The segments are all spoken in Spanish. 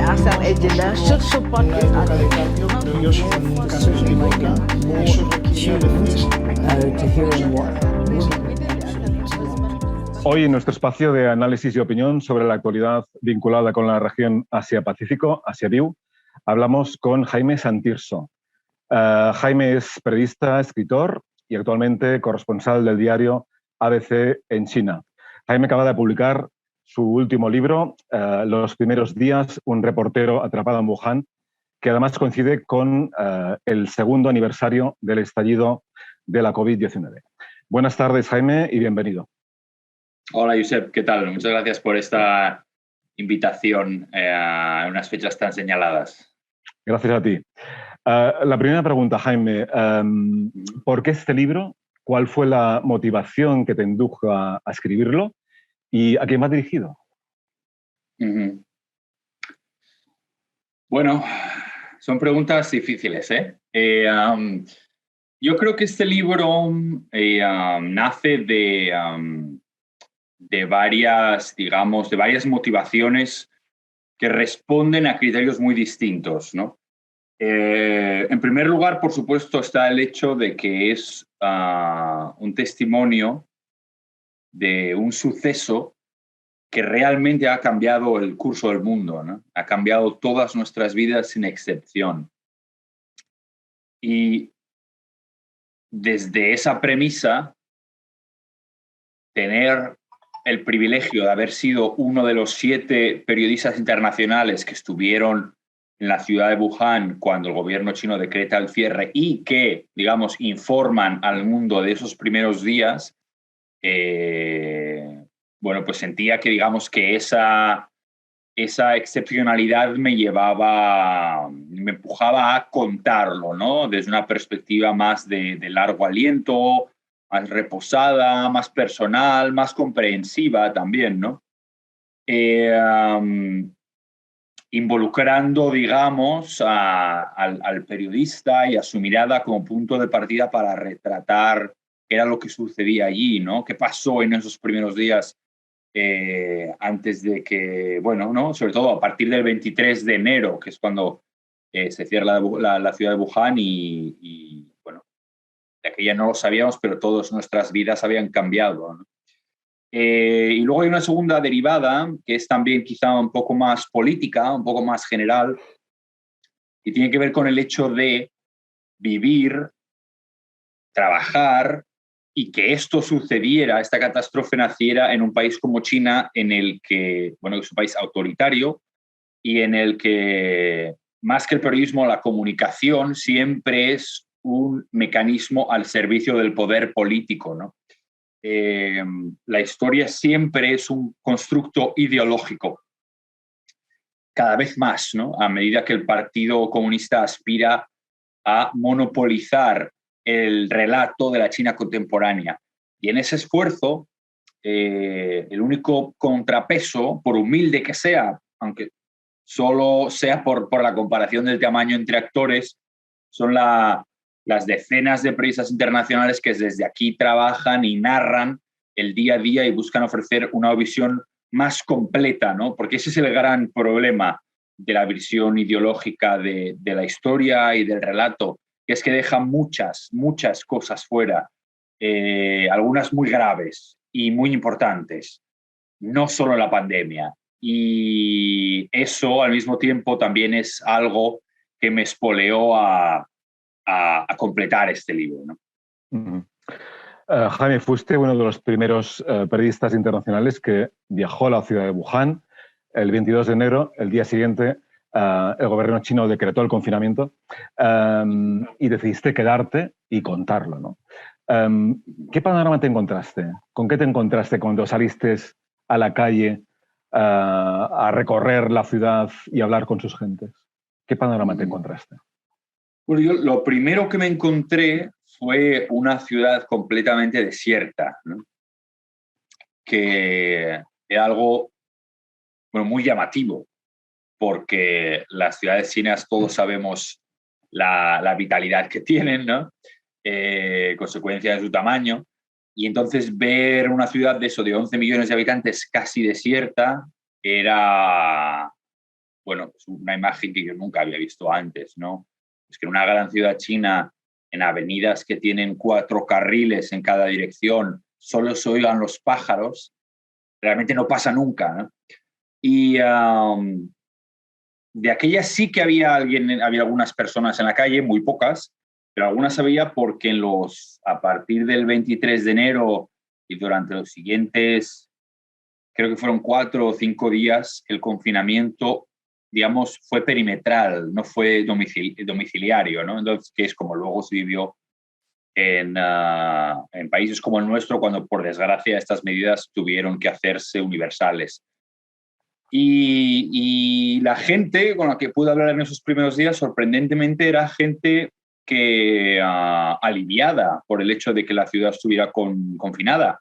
ASEAN Agenda sur podcast Hoy en nuestro espacio de análisis y opinión sobre la actualidad vinculada con la región Asia-Pacífico, Asia-Viu, hablamos con Jaime Santirso. Jaime es periodista, escritor y actualmente corresponsal del diario ABC en China. Jaime acaba de publicar su último libro, Los primeros días, un reportero atrapado en Wuhan, que además coincide con el segundo aniversario del estallido de la COVID-19. Buenas tardes, Jaime, y bienvenido. Hola, Josep, ¿qué tal? Muchas gracias por esta invitación a unas fechas tan señaladas. Gracias a ti. La primera pregunta, Jaime, ¿por qué este libro? ¿Cuál fue la motivación que te indujo a escribirlo? ¿Y a quién va dirigido? Bueno, son preguntas difíciles, ¿eh? Yo creo que este libro nace de varias, digamos, de varias motivaciones que responden a criterios muy distintos, ¿no? En primer lugar, por supuesto, está el hecho de que es un testimonio de un suceso que realmente ha cambiado el curso del mundo, ¿no? Ha cambiado todas nuestras vidas sin excepción. Y desde esa premisa, tener el privilegio de haber sido uno de los 7 periodistas internacionales que estuvieron en la ciudad de Wuhan cuando el gobierno chino decreta el cierre y que, digamos, informan al mundo de esos primeros días, bueno, pues sentía que, digamos, que esa excepcionalidad me empujaba a contarlo, ¿no? Desde una perspectiva más de largo aliento, más reposada, más personal, más comprensiva también, ¿no? Involucrando, digamos, al periodista y a su mirada como punto de partida para retratar qué era lo que sucedía allí, ¿no? ¿Qué pasó en esos primeros días antes de que, bueno, ¿no? Sobre todo a partir del 23 de enero, que es cuando se cierra la ciudad de Wuhan y, bueno, de aquella no lo sabíamos, pero todas nuestras vidas habían cambiado, ¿no? Y luego hay una segunda derivada, que es también quizá un poco más política, un poco más general, y tiene que ver con el hecho de vivir, trabajar y que esto sucediera, esta catástrofe naciera en un país como China, en el que, bueno, es un país autoritario y en el que, más que el periodismo, la comunicación siempre es un mecanismo al servicio del poder político, ¿no? La historia siempre es un constructo ideológico, cada vez más, ¿no? A medida que el Partido Comunista aspira a monopolizar el relato de la China contemporánea. Y en ese esfuerzo, el único contrapeso, por humilde que sea, aunque solo sea por la comparación del tamaño entre actores, son las decenas de periodistas internacionales que desde aquí trabajan y narran el día a día y buscan ofrecer una visión más completa, ¿no? Porque ese es el gran problema de la visión ideológica de la historia y del relato, que es que deja muchas cosas fuera, algunas muy graves y muy importantes, no solo la pandemia. Y eso, al mismo tiempo, también es algo que me espoleó a completar este libro, ¿no? Uh-huh. Jaime, fuiste uno de los primeros periodistas internacionales que viajó a la ciudad de Wuhan el 22 de enero, el día siguiente. El gobierno chino decretó el confinamiento y decidiste quedarte y contarlo, ¿no? ¿Qué panorama te encontraste? ¿Con qué te encontraste cuando saliste a la calle a recorrer la ciudad y hablar con sus gentes? ¿Qué panorama te encontraste? Bueno, yo lo primero que me encontré fue una ciudad completamente desierta, ¿no? Que era algo, bueno, muy llamativo, porque las ciudades chinas todos sabemos la vitalidad que tienen, ¿no? Consecuencia de su tamaño. Y entonces ver una ciudad de 11 millones de habitantes casi desierta era, bueno, es una imagen que yo nunca había visto antes, ¿no? Es que en una gran ciudad china, en avenidas que tienen 4 carriles en cada dirección, solo se oigan los pájaros, realmente no pasa nunca, ¿no? Y de aquellas sí que había algunas personas en la calle, muy pocas, pero algunas había porque a partir del 23 de enero y durante los siguientes, creo que fueron 4 o 5 días, el confinamiento, digamos, fue perimetral, no fue domiciliario, ¿no? Entonces, que es como luego se vivió en países como el nuestro, cuando por desgracia estas medidas tuvieron que hacerse universales. Y la gente con la que pude hablar en esos primeros días, sorprendentemente, era gente que aliviada por el hecho de que la ciudad estuviera confinada.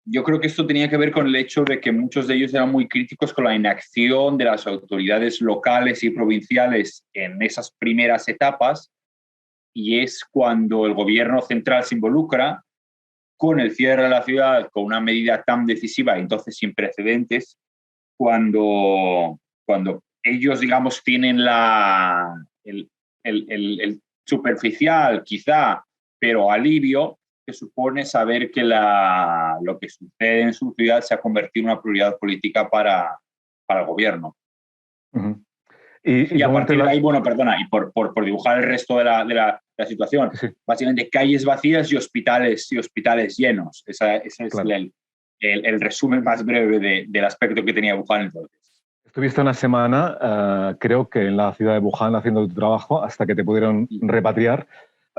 Yo creo que esto tenía que ver con el hecho de que muchos de ellos eran muy críticos con la inacción de las autoridades locales y provinciales en esas primeras etapas, y es cuando el gobierno central se involucra con el cierre de la ciudad, con una medida tan decisiva y entonces sin precedentes, cuando ellos, digamos, tienen el superficial, quizá, pero alivio, que supone saber que lo que sucede en su ciudad se ha convertido en una prioridad política para el gobierno. Uh-huh. Y a partir de ahí, bueno, perdona, y por dibujar el resto de la situación, sí. Básicamente calles vacías y hospitales llenos. Ese es claro. el resumen más breve del aspecto que tenía Wuhan entonces. Estuviste una semana, creo que en la ciudad de Wuhan haciendo tu trabajo hasta que te pudieron repatriar,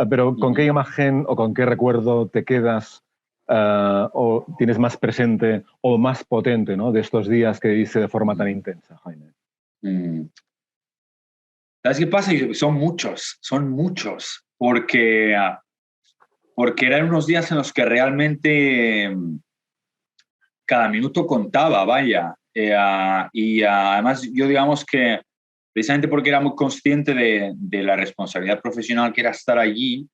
pero ¿con qué imagen o con qué recuerdo te quedas o tienes más presente o más potente, ¿no?, de estos días que viviste de forma tan intensa, Jaime? ¿Sabes qué pasa? Son muchos, porque eran unos días en los que realmente cada minuto contaba, vaya. Y además yo, digamos que precisamente porque era muy consciente de la responsabilidad profesional que era estar allí,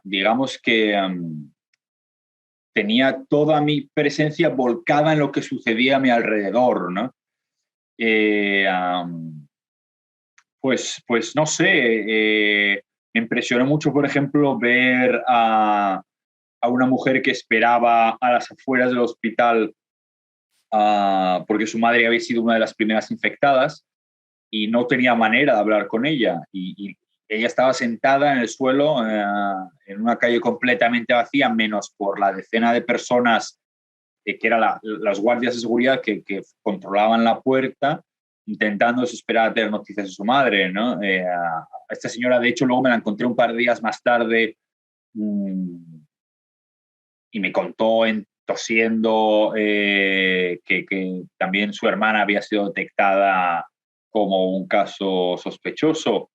digamos que tenía toda mi presencia volcada en lo que sucedía a mi alrededor, ¿no? Pues no sé, me impresionó mucho, por ejemplo, ver a una mujer que esperaba a las afueras del hospital porque su madre había sido una de las primeras infectadas y no tenía manera de hablar con ella. Y ella estaba sentada en el suelo en una calle completamente vacía, menos por la decena de personas que eran las guardias de seguridad que controlaban la puerta, intentando desesperar a tener noticias de su madre, ¿no? Esta señora, de hecho, luego me la encontré un par de días más tarde y me contó tosiendo que también su hermana había sido detectada como un caso sospechoso.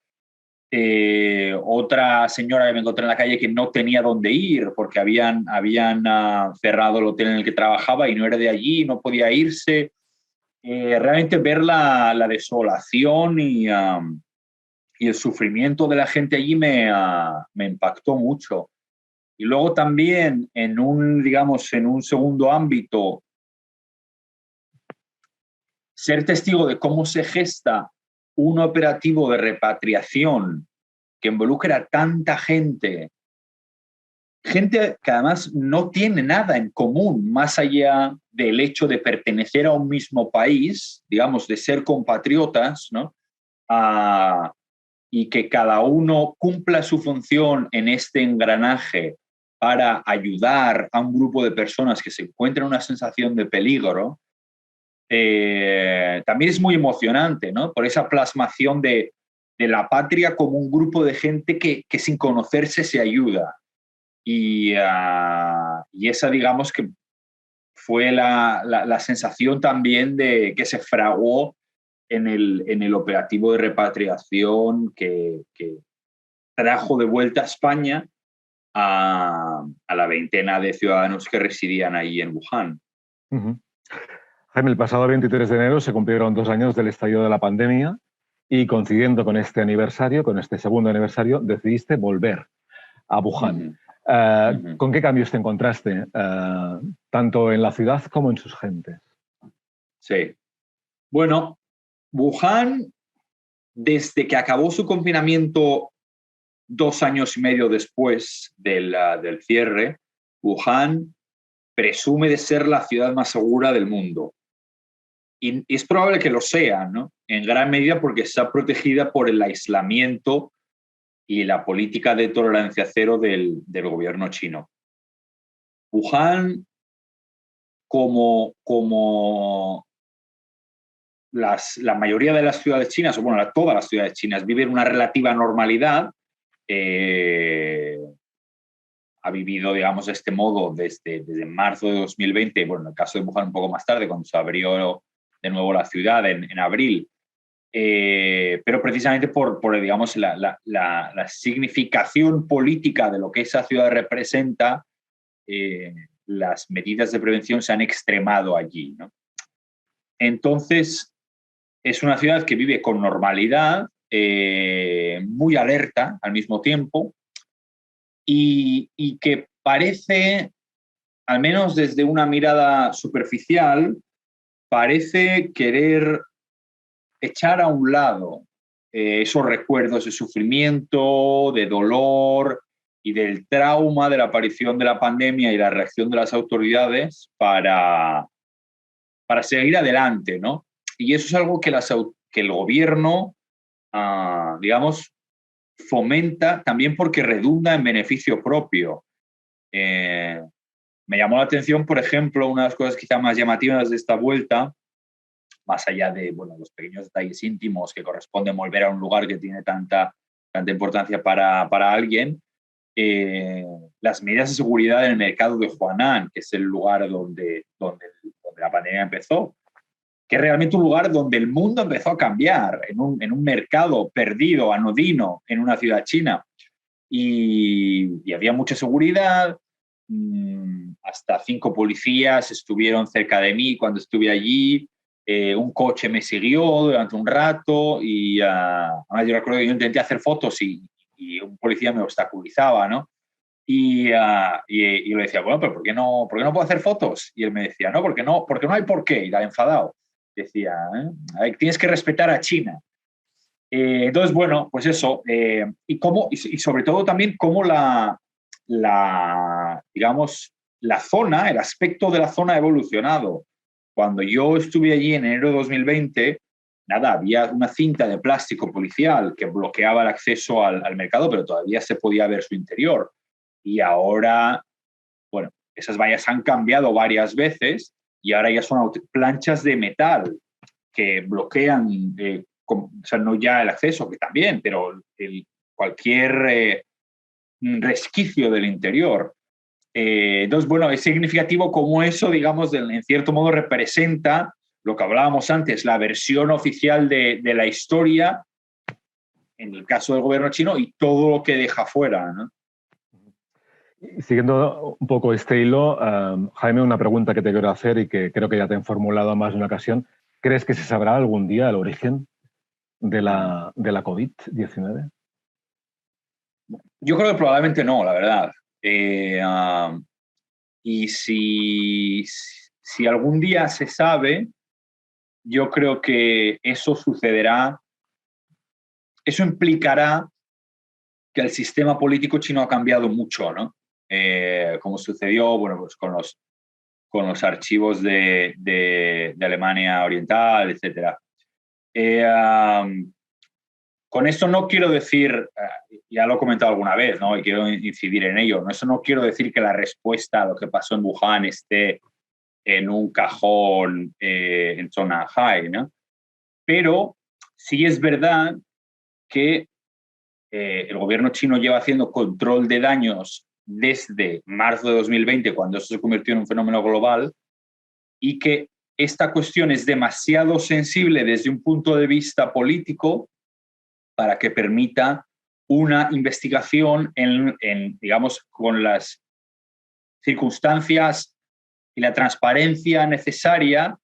Otra señora que me encontré en la calle que no tenía dónde ir porque habían cerrado el hotel en el que trabajaba y no era de allí, no podía irse. Realmente ver la desolación y el sufrimiento de la gente allí me impactó mucho. Y luego también en un segundo ámbito, ser testigo de cómo se gesta un operativo de repatriación que involucra a tanta gente que además no tiene nada en común más allá del hecho de pertenecer a un mismo país, digamos, de ser compatriotas, ¿no? Y que cada uno cumpla su función en este engranaje para ayudar a un grupo de personas que se encuentran en una sensación de peligro, también es muy emocionante, ¿no? Por esa plasmación de la patria como un grupo de gente que sin conocerse se ayuda. Y esa, digamos, que fue la sensación también de que se fraguó en el operativo de repatriación que trajo de vuelta a España a la veintena de ciudadanos que residían ahí en Wuhan. Uh-huh. Jaime, el pasado 23 de enero se cumplieron 2 años del estallido de la pandemia y coincidiendo con este aniversario, con este segundo aniversario, decidiste volver a Wuhan. Uh-huh. ¿Con qué cambios te encontraste, tanto en la ciudad como en sus gentes? Sí. Bueno, Wuhan, desde que acabó su confinamiento 2 años y medio después del cierre, Wuhan presume de ser la ciudad más segura del mundo. Y es probable que lo sea, ¿no? En gran medida porque está protegida por el aislamiento y la política de tolerancia cero del gobierno chino. Wuhan, como la mayoría de las ciudades chinas, o bueno, todas las ciudades chinas, viven una relativa normalidad, ha vivido, digamos, de este modo desde marzo de 2020, bueno, en el caso de Wuhan un poco más tarde, cuando se abrió de nuevo la ciudad en abril, pero precisamente por digamos, la significación política de lo que esa ciudad representa, las medidas de prevención se han extremado allí, ¿no? Entonces, es una ciudad que vive con normalidad, muy alerta al mismo tiempo, y que parece, al menos desde una mirada superficial, parece querer echar a un lado esos recuerdos de sufrimiento, de dolor y del trauma de la aparición de la pandemia y la reacción de las autoridades para seguir adelante, ¿no? Y eso es algo que el gobierno, digamos, fomenta también porque redunda en beneficio propio. Me llamó la atención, por ejemplo, una de las cosas quizá más llamativas de esta vuelta, más allá de los pequeños detalles íntimos que corresponden volver a un lugar que tiene tanta importancia para alguien, las medidas de seguridad en el mercado de Huanan, que es el lugar donde la pandemia empezó, que es realmente un lugar donde el mundo empezó a cambiar, en un mercado perdido, anodino, en una ciudad china. Y había mucha seguridad, hasta 5 policías estuvieron cerca de mí cuando estuve allí, un coche me siguió durante un rato y además yo recuerdo que yo intenté hacer fotos y un policía me obstaculizaba, ¿no? Y yo le decía, bueno, pero ¿por qué no puedo hacer fotos? Y él me decía, no, porque no hay por qué, y estaba enfadado. Decía, tienes que respetar a China. Entonces, bueno, pues eso. Y sobre todo también cómo digamos, la zona, el aspecto de la zona ha evolucionado. Cuando yo estuve allí en enero de 2020, nada, había una cinta de plástico policial que bloqueaba el acceso al mercado, pero todavía se podía ver su interior. Y ahora, bueno, esas vallas han cambiado varias veces y ahora ya son planchas de metal que bloquean, o sea, no ya el acceso, que también, pero cualquier resquicio del interior. Entonces, bueno, es significativo cómo eso, digamos, en cierto modo representa lo que hablábamos antes, la versión oficial de la historia, en el caso del gobierno chino, y todo lo que deja fuera, ¿no? Siguiendo un poco este hilo, Jaime, una pregunta que te quiero hacer y que creo que ya te han formulado más de una ocasión. ¿Crees que se sabrá algún día el origen de la COVID-19? Yo creo que probablemente no, la verdad. Y si algún día se sabe, yo creo que eso sucederá. Eso implicará que el sistema político chino ha cambiado mucho, ¿no? Como sucedió, bueno, pues con los archivos de Alemania Oriental, etc. Con esto no quiero decir, ya lo he comentado alguna vez, ¿no? Y quiero incidir en ello, ¿no? Eso no quiero decir que la respuesta a lo que pasó en Wuhan esté en un cajón en Shanghái, ¿no? Pero sí es verdad que el gobierno chino lleva haciendo control de daños desde marzo de 2020, cuando eso se convirtió en un fenómeno global, y que esta cuestión es demasiado sensible desde un punto de vista político para que permita una investigación digamos, con las circunstancias y la transparencia necesaria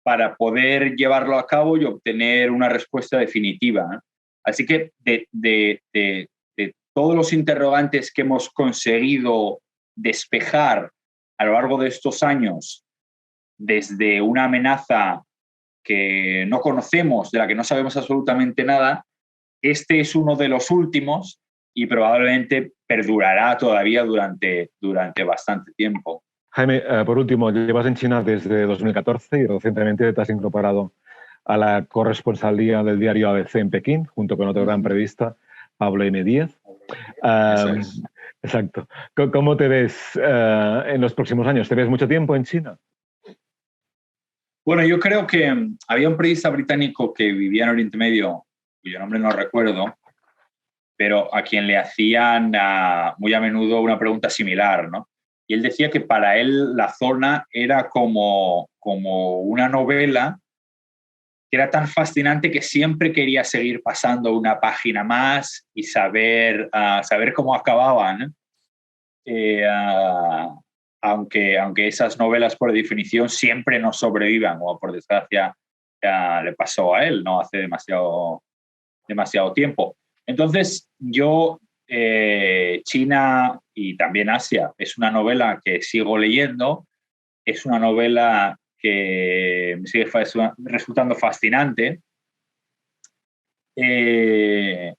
para poder llevarlo a cabo y obtener una respuesta definitiva. Así que de todos los interrogantes que hemos conseguido despejar a lo largo de estos años, desde una amenaza que no conocemos, de la que no sabemos absolutamente nada, este es uno de los últimos y probablemente perdurará todavía durante bastante tiempo. Jaime, por último, llevas en China desde 2014 y recientemente te has incorporado a la corresponsalía del diario ABC en Pekín, junto con otro gran periodista, Pablo M. Díez. Eso es. Exacto. ¿Cómo te ves en los próximos años? ¿Te ves mucho tiempo en China? Bueno, yo creo que había un periodista británico que vivía en Oriente Medio, cuyo nombre no recuerdo, pero a quien le hacían muy a menudo una pregunta similar, ¿no? Y él decía que para él la zona era como una novela que era tan fascinante que siempre quería seguir pasando una página más y saber cómo acababan. Aunque esas novelas, por definición, siempre no sobrevivan, o por desgracia le pasó a él, no hace demasiado tiempo. Entonces, China y también Asia es una novela que sigo leyendo, es una novela que me sigue resultando fascinante,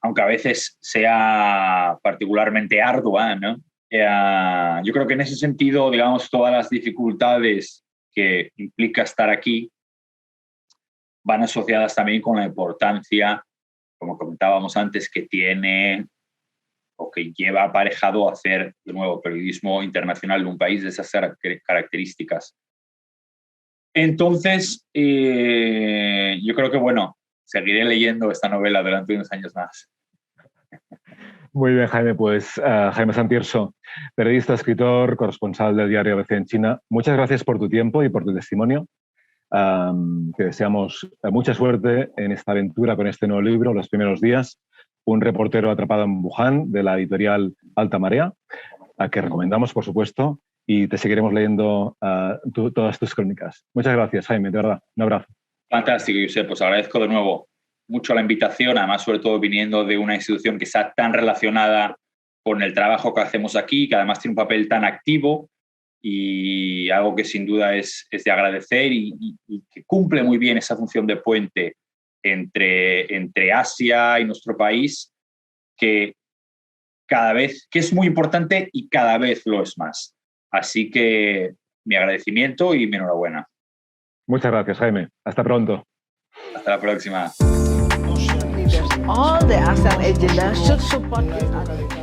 aunque a veces sea particularmente ardua, ¿no? Yo creo que en ese sentido, digamos, todas las dificultades que implica estar aquí van asociadas también con la importancia, como comentábamos antes, que tiene o que lleva aparejado hacer de nuevo periodismo internacional de un país de esas características. Entonces, yo creo que, bueno, seguiré leyendo esta novela durante unos años más. Muy bien, Jaime. Pues Jaime Santirso, periodista, escritor, corresponsal del diario ABC en China, muchas gracias por tu tiempo y por tu testimonio. Te deseamos mucha suerte en esta aventura con este nuevo libro, Los primeros días, un reportero atrapado en Wuhan, de la editorial Alta Marea, a que recomendamos, por supuesto, y te seguiremos leyendo todas tus crónicas. Muchas gracias, Jaime, de verdad. Un abrazo. Fantástico, Josep. Pues agradezco de nuevo mucho la invitación, además, sobre todo viniendo de una institución que está tan relacionada con el trabajo que hacemos aquí, que además tiene un papel tan activo y algo que sin duda es de agradecer y que cumple muy bien esa función de puente entre Asia y nuestro país, que es muy importante y cada vez lo es más. Así que mi agradecimiento y mi enhorabuena. Muchas gracias, Jaime. Hasta pronto. Hasta la próxima. All the ASEAN agenda should support this.